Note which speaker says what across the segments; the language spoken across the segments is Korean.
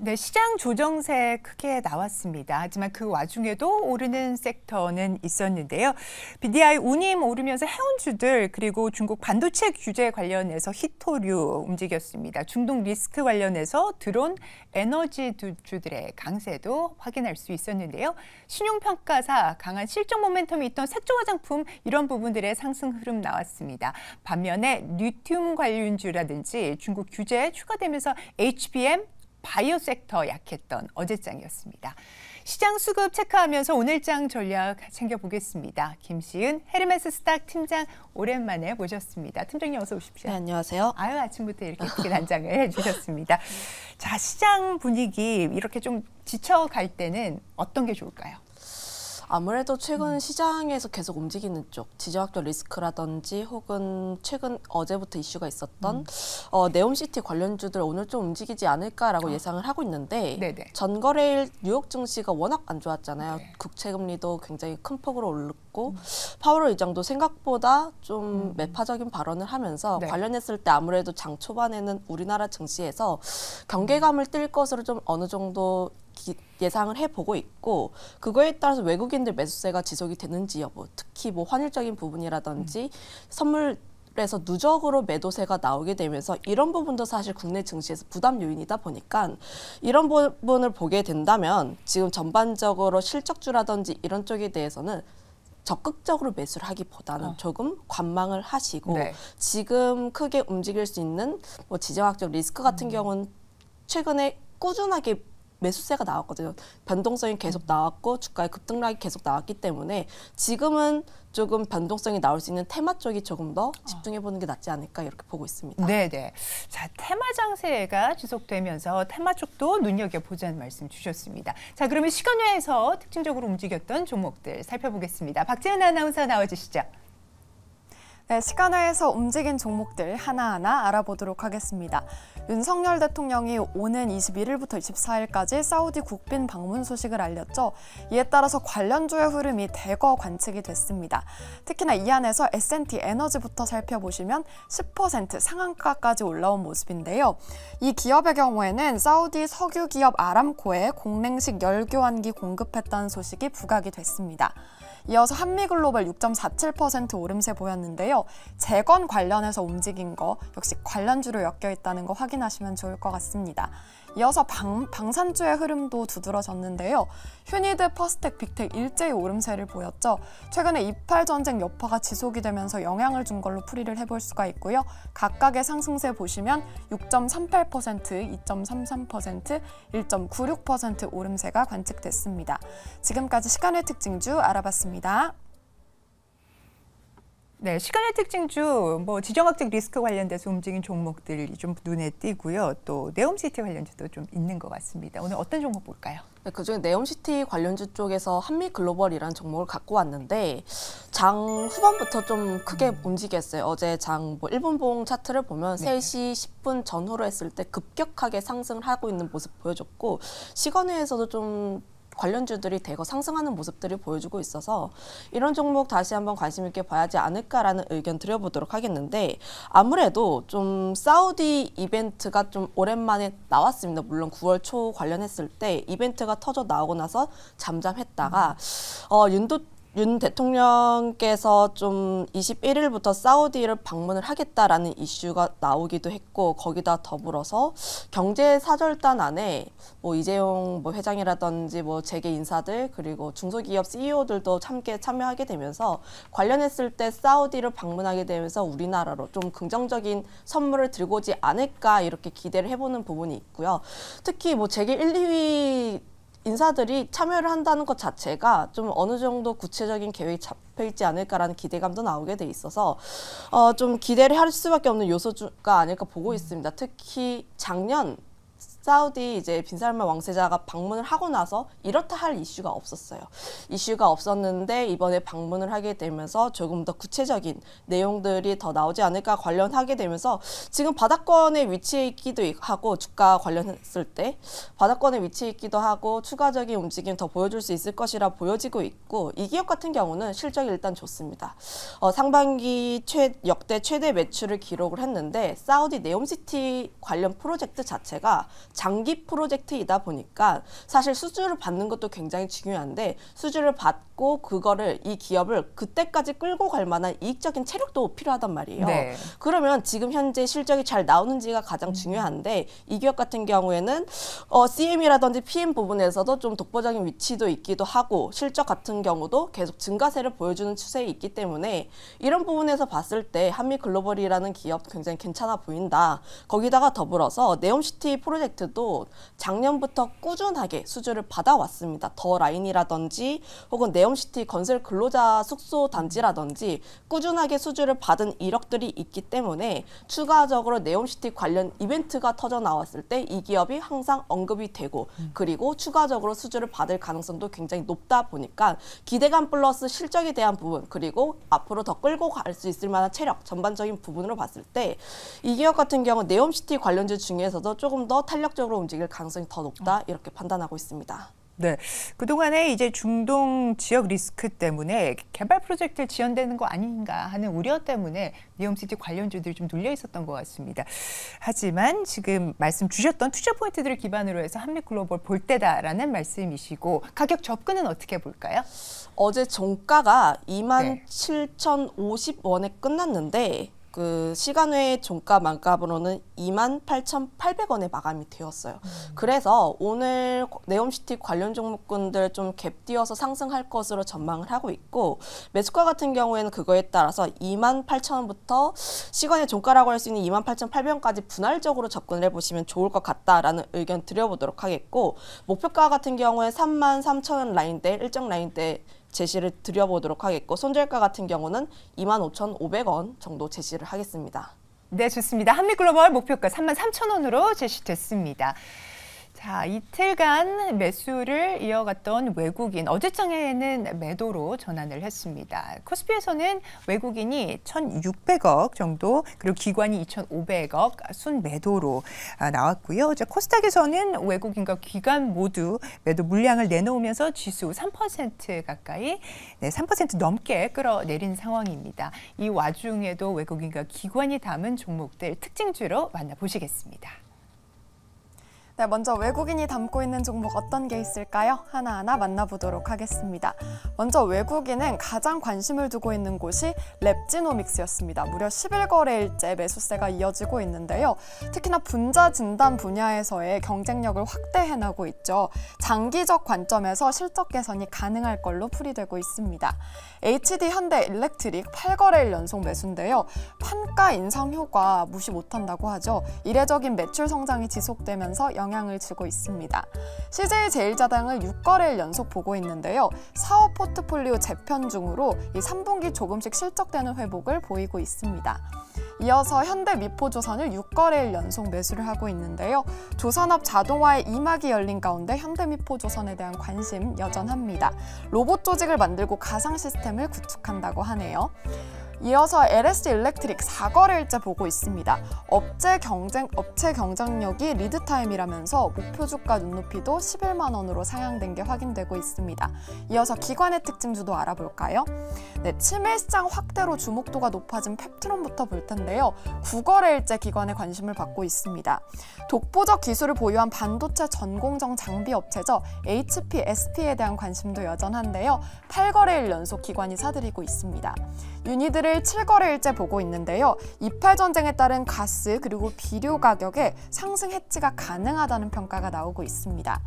Speaker 1: 네, 시장 조정세 크게 나왔습니다. 하지만 그 와중에도 오르는 섹터는 있었는데요. BDI 운임 오르면서 해운주들 그리고 중국 반도체 규제 관련해서 히토류 움직였습니다. 중동 리스크 관련해서 드론 에너지 주들의 강세도 확인할 수 있었는데요. 신용평가사 강한 실적 모멘텀이 있던 색조 화장품 이런 부분들의 상승 흐름 나왔습니다. 반면에 리튬 관련주라든지 중국 규제 추가되면서 HBM 바이오 섹터 약했던 어제장이었습니다. 시장 수급 체크하면서 오늘장 전략 챙겨보겠습니다. 김시은 헤르메스 스탁 팀장 오랜만에 모셨습니다. 팀장님 어서 오십시오.
Speaker 2: 네, 안녕하세요.
Speaker 1: 아유, 아침부터 이렇게 크게 단장을 해주셨습니다. 자, 시장 분위기 이렇게 좀 지쳐갈 때는 어떤 게 좋을까요?
Speaker 2: 아무래도 최근 시장에서 계속 움직이는 쪽, 지정학적 리스크라든지 혹은 최근 어제부터 이슈가 있었던 네옴시티 관련주들 오늘 좀 움직이지 않을까라고 예상을 하고 있는데
Speaker 1: 네네.
Speaker 2: 전거래일 뉴욕 증시가 워낙 안 좋았잖아요.
Speaker 1: 네.
Speaker 2: 국채금리도 굉장히 큰 폭으로 오르고 파월 의장도 생각보다 좀 매파적인 발언을 하면서
Speaker 1: 네.
Speaker 2: 관련했을 때 아무래도 장 초반에는 우리나라 증시에서 경계감을 띨 것으로 좀 어느 정도 예상을 해보고 있고 그거에 따라서 외국인들 매수세가 지속이 되는지 여부, 특히 뭐 환율적인 부분이라든지 선물에서 누적으로 매도세가 나오게 되면서 이런 부분도 사실 국내 증시에서 부담 요인이다 보니까 이런 부분을 보게 된다면 지금 전반적으로 실적주라든지 이런 쪽에 대해서는 적극적으로 매수를 하기보다는 조금 관망을 하시고
Speaker 1: 네.
Speaker 2: 지금 크게 움직일 수 있는 뭐 지정학적 리스크 같은 경우는 최근에 꾸준하게 매수세가 나왔거든요. 변동성이 계속 나왔고 주가의 급등락이 계속 나왔기 때문에 지금은 조금 변동성이 나올 수 있는 테마 쪽이 조금 더 집중해보는 게 낫지 않을까 이렇게 보고 있습니다.
Speaker 1: 네네. 자, 테마 장세가 지속되면서 테마 쪽도 눈여겨보자는 말씀 주셨습니다. 자, 그러면 시간외에서 특징적으로 움직였던 종목들 살펴보겠습니다. 박지은 아나운서 나와주시죠.
Speaker 3: 네, 시간외에서 움직인 종목들 하나하나 알아보도록 하겠습니다. 윤석열 대통령이 오는 21일부터 24일까지 사우디 국빈 방문 소식을 알렸죠. 이에 따라서 관련주의 흐름이 대거 관측이 됐습니다. 특히나 이 안에서 S&T 에너지부터 살펴보시면 10% 상한가까지 올라온 모습인데요. 이 기업의 경우에는 사우디 석유 기업 아람코에 공랭식 열교환기 공급했다는 소식이 부각이 됐습니다. 이어서 한미글로벌 6.47% 오름세 보였는데요. 재건 관련해서 움직인 거 역시 관련주로 엮여 있다는 거 확인하시면 좋을 것 같습니다. 이어서 방산주의 흐름도 두드러졌는데요. 휴니드, 퍼스텍, 빅텍 일제히 오름세를 보였죠. 최근에 이팔 전쟁 여파가 지속이 되면서 영향을 준 걸로 풀이를 해볼 수가 있고요. 각각의 상승세 보시면 6.38%, 2.33%, 1.96% 오름세가 관측됐습니다. 지금까지 시간의 특징주 알아봤습니다.
Speaker 1: 네, 시간의 특징주, 뭐 지정학적 리스크 관련돼서 움직인 종목들이 좀 눈에 띄고요. 또 네옴시티 관련주도 좀 있는 것 같습니다. 오늘 어떤 종목 볼까요?
Speaker 2: 네, 그중에 네옴시티 관련주 쪽에서 한미글로벌이라는 종목을 갖고 왔는데 장 후반부터 좀 크게 움직였어요. 어제 장 뭐 1분봉 차트를 보면
Speaker 1: 네.
Speaker 2: 3시 10분 전후로 했을 때 급격하게 상승을 하고 있는 모습 보여줬고 시간외에서도 좀 관련주들이 대거 상승하는 모습들을 보여주고 있어서 이런 종목 다시 한번 관심 있게 봐야지 않을까라는 의견 드려보도록 하겠는데 아무래도 좀 사우디 이벤트가 좀 오랜만에 나왔습니다. 물론 9월 초 관련했을 때 이벤트가 터져 나오고 나서 잠잠했다가 윤 대통령께서 좀 21일부터 사우디를 방문을 하겠다라는 이슈가 나오기도 했고 거기다 더불어서 경제사절단 안에 뭐 이재용 뭐 회장이라든지 뭐 재계 인사들 그리고 중소기업 CEO들도 참여하게 되면서 관련했을 때 사우디를 방문하게 되면서 우리나라로 좀 긍정적인 선물을 들고 오지 않을까 이렇게 기대를 해보는 부분이 있고요. 특히 뭐 재계 1, 2위 인사들이 참여를 한다는 것 자체가 좀 어느 정도 구체적인 계획이 잡혀있지 않을까라는 기대감도 나오게 돼 있어서 좀 기대를 할 수밖에 없는 요소가 아닐까 보고 있습니다. 특히 작년 사우디 이제 빈살만 왕세자가 방문을 하고 나서 이렇다 할 이슈가 없었어요. 이슈가 없었는데 이번에 방문을 하게 되면서 조금 더 구체적인 내용들이 더 나오지 않을까 관련하게 되면서 지금 바닥권에 위치해 있기도 하고 주가 관련했을 때 바닥권에 위치해 있기도 하고 추가적인 움직임 더 보여줄 수 있을 것이라 보여지고 있고 이 기업 같은 경우는 실적이 일단 좋습니다. 상반기 역대 최대 매출을 기록을 했는데 사우디 네옴시티 관련 프로젝트 자체가 장기 프로젝트이다 보니까 사실 수주를 받는 것도 굉장히 중요한데 수주를 받고 그거를 이 기업을 그때까지 끌고 갈 만한 이익적인 체력도 필요하단 말이에요.
Speaker 1: 네.
Speaker 2: 그러면 지금 현재 실적이 잘 나오는지가 가장 중요한데 이 기업 같은 경우에는 CM이라든지 PM 부분에서도 좀 독보적인 위치도 있기도 하고 실적 같은 경우도 계속 증가세를 보여주는 추세에 있기 때문에 이런 부분에서 봤을 때 한미글로벌이라는 기업 굉장히 괜찮아 보인다. 거기다가 더불어서 네옴시티 프로젝트도 작년부터 꾸준하게 수주를 받아왔습니다. 더 라인이라든지 혹은 네옴시티 건설 근로자 숙소 단지라든지 꾸준하게 수주를 받은 이력들이 있기 때문에 추가적으로 네옴시티 관련 이벤트가 터져 나왔을 때 이 기업이 항상 언급이 되고 그리고 추가적으로 수주를 받을 가능성도 굉장히 높다 보니까 기대감 플러스 실적에 대한 부분 그리고 앞으로 더 끌고 갈 수 있을 만한 체력 전반적인 부분으로 봤을 때 이 기업 같은 경우 네옴시티 관련주 중에서도 조금 더 탄력적으로 움직일 가능성이 더 높다 이렇게 판단하고 있습니다.
Speaker 1: 네, 그동안에 이제 중동 지역 리스크 때문에 개발 프로젝트 지연되는 거 아닌가 하는 우려 때문에 네옴시티 관련주들이 좀 눌려 있었던 것 같습니다. 하지만 지금 말씀 주셨던 투자 포인트들을 기반으로 해서 한미글로벌 볼 때다라는 말씀이시고 가격 접근은 어떻게 볼까요?
Speaker 2: 어제 종가가 27,050원에 끝났는데 그 시간외 종가 만값으로는 28,800원에 마감이 되었어요. 그래서 오늘 네옴시티 관련 종목군들 좀 갭 띄어서 상승할 것으로 전망을 하고 있고 매수가 같은 경우에는 그거에 따라서 28,000원부터 시간외 종가라고 할 수 있는 28,800원까지 분할적으로 접근을 해보시면 좋을 것 같다라는 의견 드려보도록 하겠고 목표가 같은 경우에 33,000원 라인대 일정 라인대 제시를 드려보도록 하겠고 손절가 같은 경우는 25,500원 정도 제시를 하겠습니다.
Speaker 1: 네, 좋습니다. 한미글로벌 목표가 33,000원으로 제시됐습니다. 자, 이틀간 매수를 이어갔던 외국인 어제장에는 매도로 전환을 했습니다. 코스피에서는 외국인이 1,600억 정도 그리고 기관이 2,500억 순매도로 나왔고요. 자, 코스닥에서는 외국인과 기관 모두 매도 물량을 내놓으면서 지수 3% 가까이 3% 넘게 끌어내린 상황입니다. 이 와중에도 외국인과 기관이 담은 종목들 특징주로 만나보시겠습니다.
Speaker 3: 네, 먼저 외국인이 담고 있는 종목 어떤 게 있을까요? 하나하나 만나보도록 하겠습니다. 먼저 외국인은 가장 관심을 두고 있는 곳이 랩지노믹스였습니다. 무려 11거래일째 매수세가 이어지고 있는데요. 특히나 분자 진단 분야에서의 경쟁력을 확대해나고 있죠. 장기적 관점에서 실적 개선이 가능할 걸로 풀이되고 있습니다. HD 현대 일렉트릭 8거래일 연속 매수인데요. 판가 인상 효과 무시 못한다고 하죠. 이례적인 매출 성장이 지속되면서 영향을 주고 있습니다. CJ제일자당을 6거래일 연속 보고 있는데요. 사업 포트폴리오 재편 중으로 이 3분기 조금씩 실적되는 회복을 보이고 있습니다. 이어서 현대미포조선을 6거래일 연속 매수를 하고 있는데요. 조선업 자동화의 2막이 열린 가운데 현대미포조선에 대한 관심 여전합니다. 로봇 조직을 만들고 가상 시스템을 구축한다고 하네요. 이어서 LS 일렉트릭 4거래일째 보고 있습니다. 업체 경쟁력이 리드타임이라면서 목표 주가 눈높이도 11만 원으로 상향된 게 확인되고 있습니다. 이어서 기관의 특징주도 알아볼까요? 네, 치매 시장 확대로 주목도가 높아진 펩트론부터 볼 텐데요. 9거래일째 기관의 관심을 받고 있습니다. 독보적 기술을 보유한 반도체 전공정 장비 업체죠. HPSP에 대한 관심도 여전한데요. 8거래일 연속 기관이 사들이고 있습니다. 유니드를 7거래일째 보고 있는데요. 이팔 전쟁에 따른 가스 그리고 비료 가격에 상승 해지가 가능하다는 평가가 나오고 있습니다.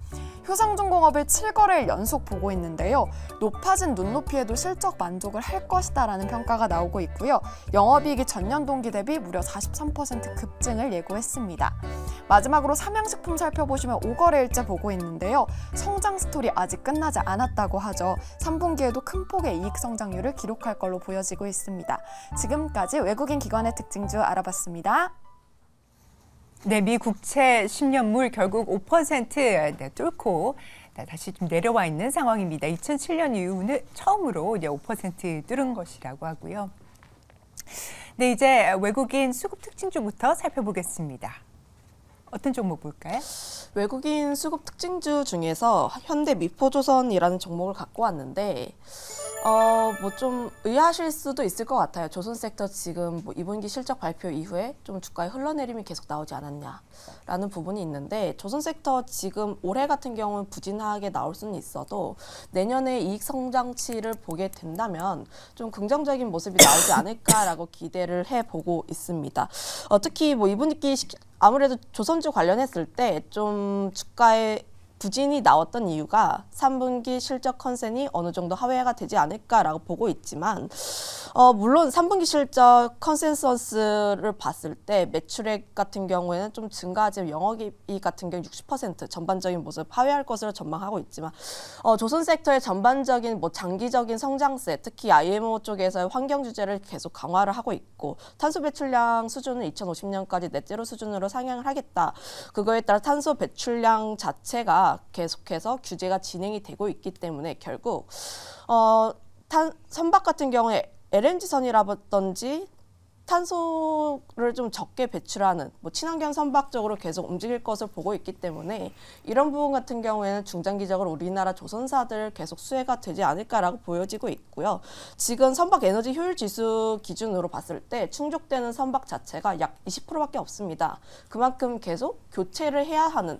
Speaker 3: 효성중공업을 7거래일 연속 보고 있는데요. 높아진 눈높이에도 실적 만족을 할 것이다라는 평가가 나오고 있고요. 영업이익이 전년 동기 대비 무려 43% 급증을 예고했습니다. 마지막으로 삼양식품 살펴보시면 5거래일째 보고 있는데요. 성장 스토리 아직 끝나지 않았다고 하죠. 3분기에도 큰 폭의 이익 성장률을 기록할 걸로 보여지고 있습니다. 지금까지 외국인 기관의 특징주 알아봤습니다.
Speaker 1: 네, 미 국채 10년물 결국 5% 뚫고 다시 좀 내려와 있는 상황입니다. 2007년 이후는 처음으로 이제 5% 뚫은 것이라고 하고요. 네, 이제 외국인 수급 특징주부터 살펴보겠습니다. 어떤 종목 볼까요?
Speaker 2: 외국인 수급 특징주 중에서 현대미포조선이라는 종목을 갖고 왔는데 뭐 좀 의아하실 수도 있을 것 같아요. 조선 섹터 지금 뭐 2분기 실적 발표 이후에 좀 주가에 흘러내림이 계속 나오지 않았냐라는 부분이 있는데, 조선 섹터 지금 올해 같은 경우는 부진하게 나올 수는 있어도 내년에 이익 성장치를 보게 된다면 좀 긍정적인 모습이 나오지 않을까라고 기대를 해보고 있습니다. 특히 뭐 2분기 아무래도 조선주 관련했을 때 좀 주가에 부진이 나왔던 이유가 3분기 실적 컨센이 어느 정도 하회가 되지 않을까라고 보고 있지만, 물론 3분기 실적 컨센서스를 봤을 때 매출액 같은 경우에는 좀 증가하지만 영업이익 같은 경우 60% 전반적인 모습 하회할 것으로 전망하고 있지만, 조선 섹터의 전반적인 뭐 장기적인 성장세, 특히 IMO 쪽에서의 환경 규제를 계속 강화를 하고 있고, 탄소 배출량 수준을 2050년까지 넷제로 수준으로 상향을 하겠다. 그거에 따라 탄소 배출량 자체가 계속해서 규제가 진행이 되고 있기 때문에 결국 선박 같은 경우에 LNG선이라든지 탄소를 좀 적게 배출하는 뭐 친환경 선박 쪽으로 계속 움직일 것을 보고 있기 때문에 이런 부분 같은 경우에는 중장기적으로 우리나라 조선사들 계속 수혜가 되지 않을까라고 보여지고 있고요. 지금 선박 에너지 효율 지수 기준으로 봤을 때 충족되는 선박 자체가 약 20%밖에 없습니다. 그만큼 계속 교체를 해야 하는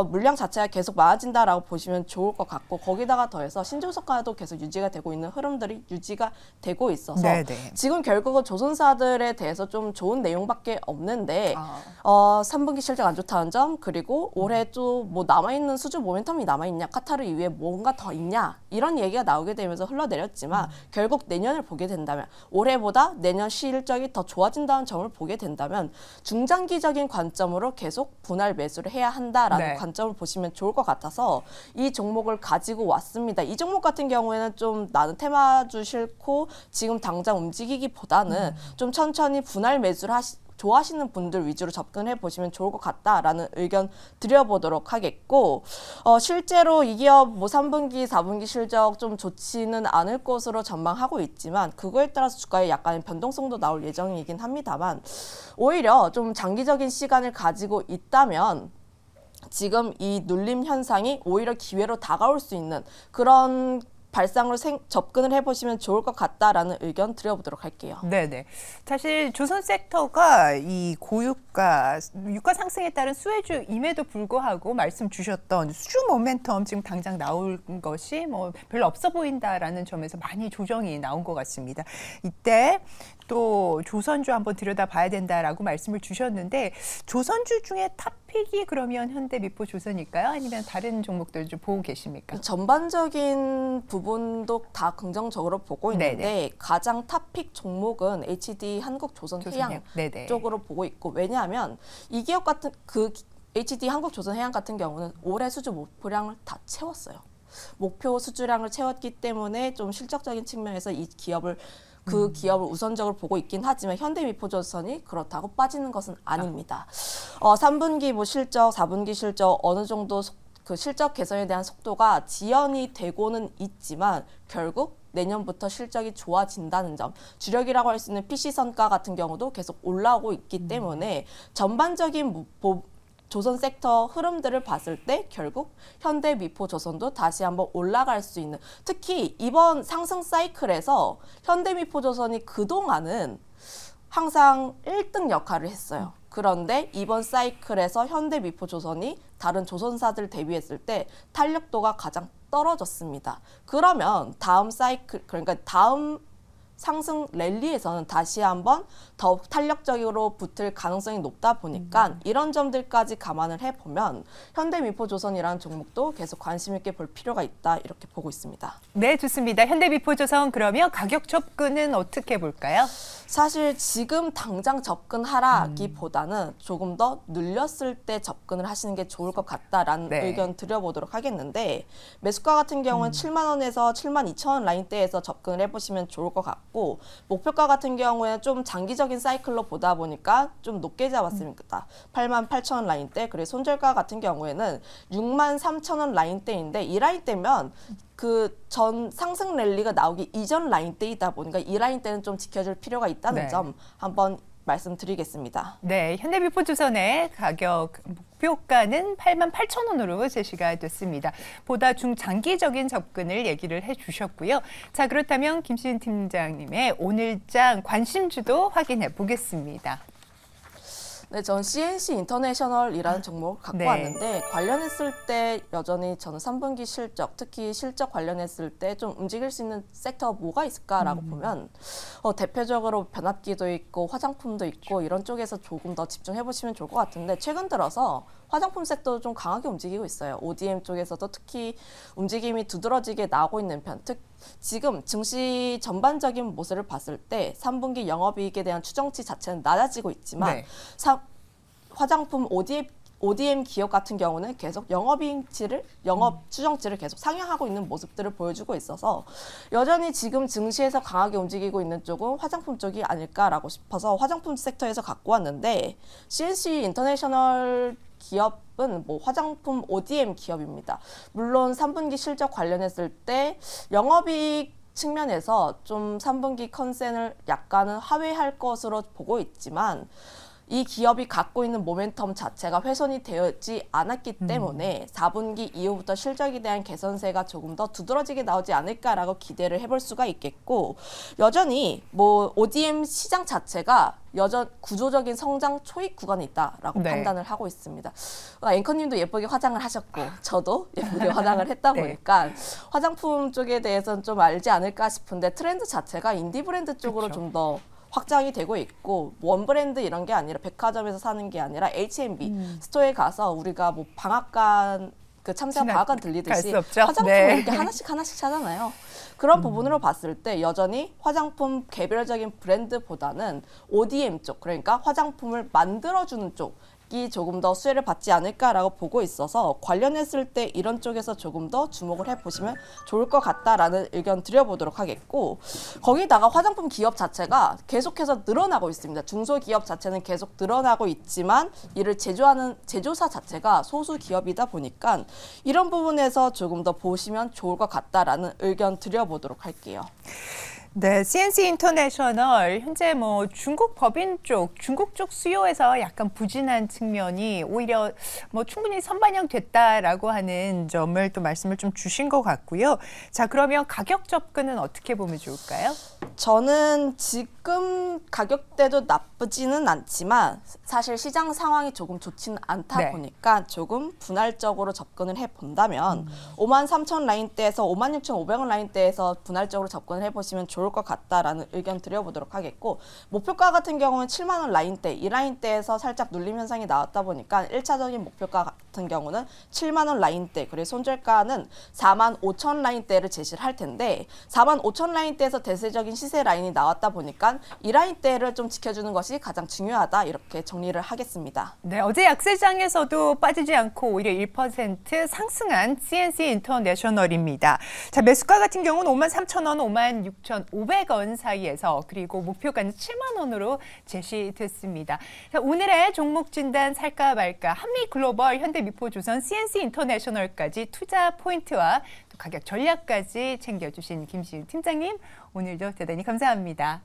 Speaker 2: 물량 자체가 계속 많아진다라고 보시면 좋을 것 같고, 거기다가 더해서 신조선가도 계속 유지가 되고 있는 흐름들이 유지가 되고 있어서
Speaker 1: 네네.
Speaker 2: 지금 결국은 조선사들에 대해서 좀 좋은 내용밖에 없는데 3분기 실적 안 좋다는 점, 그리고 올해 또 뭐 남아있는 수주 모멘텀이 남아있냐, 카타르 이후에 뭔가 더 있냐, 이런 얘기가 나오게 되면서 흘러내렸지만 결국 내년을 보게 된다면, 올해보다 내년 실적이 더 좋아진다는 점을 보게 된다면 중장기적인 관점으로 계속 분할 매수를 해야 한다라는
Speaker 1: 네.
Speaker 2: 관점을 보시면 좋을 것 같아서 이 종목을 가지고 왔습니다. 이 종목 같은 경우에는 좀 나는 테마주 싫고 지금 당장 움직이기보다는 좀 천천히 분할 매수를 좋아하시는 분들 위주로 접근해 보시면 좋을 것 같다라는 의견 드려보도록 하겠고, 실제로 이 기업 뭐 3분기, 4분기 실적 좀 좋지는 않을 것으로 전망하고 있지만 그거에 따라서 주가에 약간의 변동성도 나올 예정이긴 합니다만, 오히려 좀 장기적인 시간을 가지고 있다면 지금 이 눌림 현상이 오히려 기회로 다가올 수 있는 그런 발상으로 접근을 해보시면 좋을 것 같다라는 의견 드려보도록 할게요.
Speaker 1: 네네. 사실 조선 섹터가 이 유가 상승에 따른 수혜주임에도 불구하고 말씀 주셨던 수주 모멘텀 지금 당장 나올 것이 뭐 별로 없어 보인다라는 점에서 많이 조정이 나온 것 같습니다. 이때 또 조선주 한번 들여다봐야 된다라고 말씀을 주셨는데, 조선주 중에 탑픽이 그러면 현대미포조선일까요? 아니면 다른 종목들 좀 보고 계십니까?
Speaker 2: 전반적인 부분도 다 긍정적으로 보고 있는데
Speaker 1: 네네.
Speaker 2: 가장 탑픽 종목은 HD 한국조선해양
Speaker 1: 네네.
Speaker 2: 쪽으로 보고 있고, 왜냐하면 이 기업 같은 HD 한국조선해양 같은 경우는 올해 수주 목표량을 다 채웠어요. 목표 수주량을 채웠기 때문에 좀 실적적인 측면에서 이 기업을 기업을 우선적으로 보고 있긴 하지만 현대미포조선이 그렇다고 빠지는 것은 아닙니다. 3분기 뭐 실적, 4분기 실적 어느 정도 그 실적 개선에 대한 속도가 지연이 되고는 있지만 결국 내년부터 실적이 좋아진다는 점, 주력이라고 할 수 있는 PC 선가 같은 경우도 계속 올라오고 있기 때문에 전반적인 조선 섹터 흐름들을 봤을 때 결국 현대미포조선도 다시 한번 올라갈 수 있는, 특히 이번 상승 사이클에서 현대미포조선이 그동안은 항상 1등 역할을 했어요. 그런데 이번 사이클에서 현대미포조선이 다른 조선사들 대비했을 때 탄력도가 가장 떨어졌습니다. 그러면 다음 사이클, 그러니까 다음 상승 랠리에서는 다시 한번 더욱 탄력적으로 붙을 가능성이 높다 보니까 이런 점들까지 감안을 해보면 현대미포조선이라는 종목도 계속 관심 있게 볼 필요가 있다, 이렇게 보고 있습니다.
Speaker 1: 네, 좋습니다. 현대미포조선 그러면 가격 접근은 어떻게 볼까요?
Speaker 2: 사실 지금 당장 접근하라기보다는 조금 더 눌렸을 때 접근을 하시는 게 좋을 것 같다라는
Speaker 1: 네.
Speaker 2: 의견 드려보도록 하겠는데, 매수가 같은 경우는 7만 원에서 7만 2천 원 라인대에서 접근을 해보시면 좋을 것 같고, 목표가 같은 경우에는 좀 장기적인 사이클로 보다 보니까 좀 높게 잡았습니다. 8만 8천 원 라인대, 그리고 손절가 같은 경우에는 6만 3천 원 라인대인데, 이 라인대면 그 전 상승 랠리가 나오기 이전 라인대이다 보니까 이 라인대는 좀 지켜줄 필요가 있다는
Speaker 1: 네.
Speaker 2: 점 한번 말씀드리겠습니다.
Speaker 1: 네, 현대미포조선의 가격 목표가는 88,000원으로 제시가 됐습니다. 보다 중장기적인 접근을 얘기를 해주셨고요. 자, 그렇다면 김시진 팀장님의 오늘장 관심주도 확인해 보겠습니다.
Speaker 2: 네, 전 CNC 인터내셔널이라는 종목을 갖고
Speaker 1: 네.
Speaker 2: 왔는데 관련했을 때 여전히 저는 3분기 실적, 특히 실적 관련했을 때 좀 움직일 수 있는 섹터가 뭐가 있을까라고 보면 대표적으로 변압기도 있고 화장품도 있고 이런 쪽에서 조금 더 집중해 보시면 좋을 것 같은데 최근 들어서 화장품 섹터도 좀 강하게 움직이고 있어요. ODM 쪽에서도 특히 움직임이 두드러지게 나오고 있는 편. 지금 증시 전반적인 모습을 봤을 때 3분기 영업이익에 대한 추정치 자체는 낮아지고 있지만
Speaker 1: 네.
Speaker 2: 화장품 ODM 기업 같은 경우는 계속 영업 추정치를 계속 상향하고 있는 모습들을 보여주고 있어서 여전히 지금 증시에서 강하게 움직이고 있는 쪽은 화장품 쪽이 아닐까라고 싶어서 화장품 섹터에서 갖고 왔는데 CNC 인터내셔널 기업은 뭐 화장품 ODM 기업입니다. 물론 3분기 실적 관련했을 때 영업이익 측면에서 좀 3분기 컨센을 약간은 하회할 것으로 보고 있지만 이 기업이 갖고 있는 모멘텀 자체가 훼손이 되지 않았기 때문에 4분기 이후부터 실적에 대한 개선세가 조금 더 두드러지게 나오지 않을까라고 기대를 해볼 수가 있겠고 여전히 뭐 ODM 시장 자체가 구조적인 성장 초입 구간에 있다라고
Speaker 1: 네.
Speaker 2: 판단을 하고 있습니다. 앵커님도 예쁘게 화장을 하셨고 저도 예쁘게 화장을 했다
Speaker 1: 네.
Speaker 2: 보니까 화장품 쪽에 대해서는 좀 알지 않을까 싶은데 트렌드 자체가 인디 브랜드 쪽으로
Speaker 1: 그렇죠.
Speaker 2: 좀 더 확장이 되고 있고 원 브랜드 이런 게 아니라 백화점에서 사는 게 아니라 H&B 스토어에 가서 우리가 뭐 방앗간 그 참새가 방앗간 들리듯이
Speaker 1: 수 없죠.
Speaker 2: 화장품을
Speaker 1: 네.
Speaker 2: 이렇게 하나씩 사잖아요. 그런 부분으로 봤을 때 여전히 화장품 개별적인 브랜드보다는 ODM 쪽 그러니까 화장품을 만들어주는 쪽이 조금 더 수혜를 받지 않을까라고 보고 있어서 관련했을 때 이런 쪽에서 조금 더 주목을 해보시면 좋을 것 같다라는 의견 드려보도록 하겠고 거기다가 화장품 기업 자체가 계속해서 늘어나고 있습니다. 중소기업 자체는 계속 늘어나고 있지만 이를 제조하는 제조사 자체가 소수 기업이다 보니까 이런 부분에서 조금 더 보시면 좋을 것 같다라는 의견 드려보도록 할게요.
Speaker 1: 네, CNC 인터내셔널 현재 뭐 중국 법인 쪽, 중국 쪽 수요에서 약간 부진한 측면이 오히려 뭐 충분히 선반영됐다라고 하는 점을 또 말씀을 좀 주신 것 같고요. 자, 그러면 가격 접근은 어떻게 보면 좋을까요?
Speaker 2: 저는 지금 가격대도 나쁘지는 않지만 사실 시장 상황이 조금 좋지는 않다
Speaker 1: 네.
Speaker 2: 보니까 조금 분할적으로 접근을 해본다면 53,000 라인대에서 56,500원 라인대에서 분할적으로 접근을 해보시면 좋을 것 같다라는 의견 드려보도록 하겠고 목표가 같은 경우는 7만 원 라인대, 이 라인대에서 살짝 눌림 현상이 나왔다 보니까 1차적인 목표가 같은 경우는 7만 원 라인대, 그리고 손절가는 45,000 라인대를 제시를 할 텐데 45,000 라인대에서 대세적인 시세 라인이 나왔다 보니까 이 라인대를 좀 지켜주는 것이 가장 중요하다 이렇게 정리를 하겠습니다.
Speaker 1: 네, 어제 약세장에서도 빠지지 않고 오히려 1% 상승한 CNC 인터내셔널입니다. 자, 매수가 같은 경우는 53,000원, 56,500원 사이에서 그리고 목표가는 7만 원으로 제시됐습니다. 자, 오늘의 종목 진단 살까 말까 한미글로벌, 현대미포조선, CNC 인터내셔널까지 투자 포인트와 또 가격 전략까지 챙겨주신 김시진 팀장님, 오늘도 대단히 감사합니다.